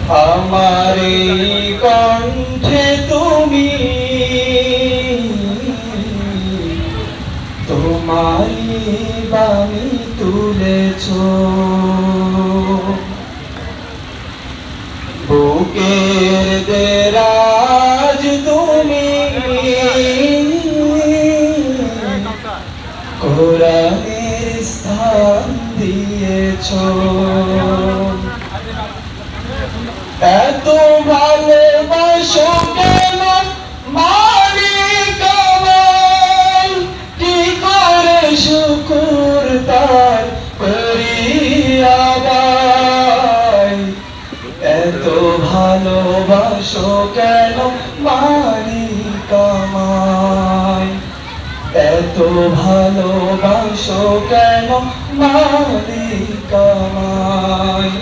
আমার এই কণ্ঠে তুমি তোমারই বাণী তুলেছ, বুকের দেরাজ তুমি কোরআনের স্থান দিয়েছ। এত ভালোবাসো কেন মালিক আমার, কি করে শুকর তার করি আবার। এত ভালোবাসো কেন মালিক আমায়, এত ভালোবাসো কেন মালিক আমায়।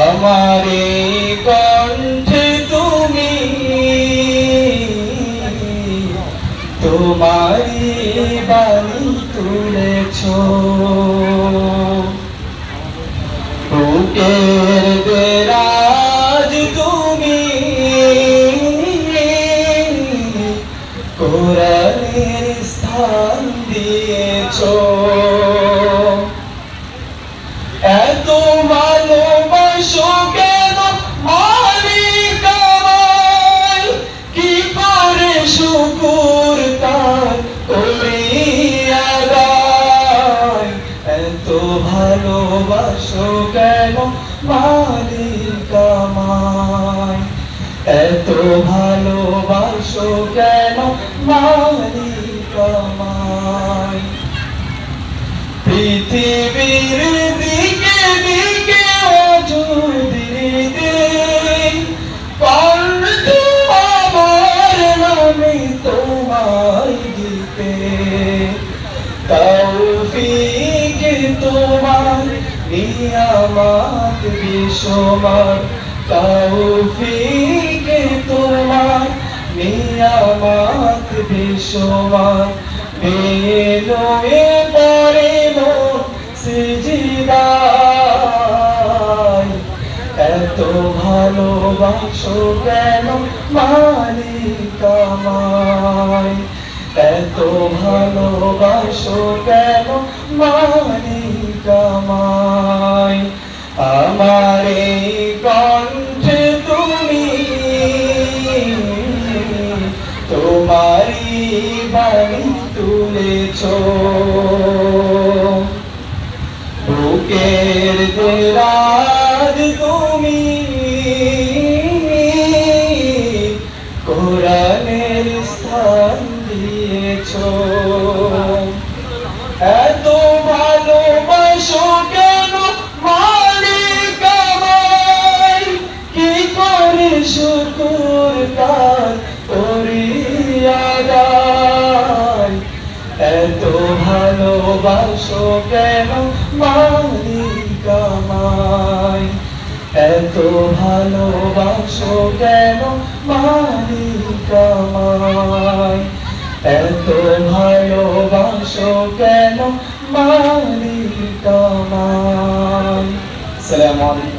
আমার এই কণ্ঠে তুমি তোমারই বাণী তুলেছ, বুকের দেরাজ তুমি কোরআনের স্থান দিয়েছ। এত ভালোবাসো কেন মালিক আমায়, কি করে শুকর তার করি আদায়। এত ভালোবাসো কেন মালিক আমায়, এত ভালোবাসো কেন মালিক আমায়। পৃথিবীর দিকে দিকে যদি দিই কণ্ঠ আমার নামে তোমায় দিতে, তৌফিক তোমার নিয়ামত বেশুমার, তৌফিক তোমার নিয়ামত বেশুমার। বেনয়ে পড়ে মন সিজদায়, এত ভালোবাসো কেন মালিক আমায়, এত ভালোবাসো কেন মালিক আমায়। আমার এই কণ্ঠে তুমি তোমারই বাণী তুলেছ, বুকের দেরাজ তুমি কোরআনের স্থান দিয়েছ। এত ভালোবাসো কেন মালিক আমায়, কি করে শুকর তার করি আদায়। এত ভালোবাসো কেন মালিক আমায়, এত ভালোবাসো কেন মালিক আমায়, এত ভালোবাসো কেন মালিক আমায়। আসসালামু আলাইকুম।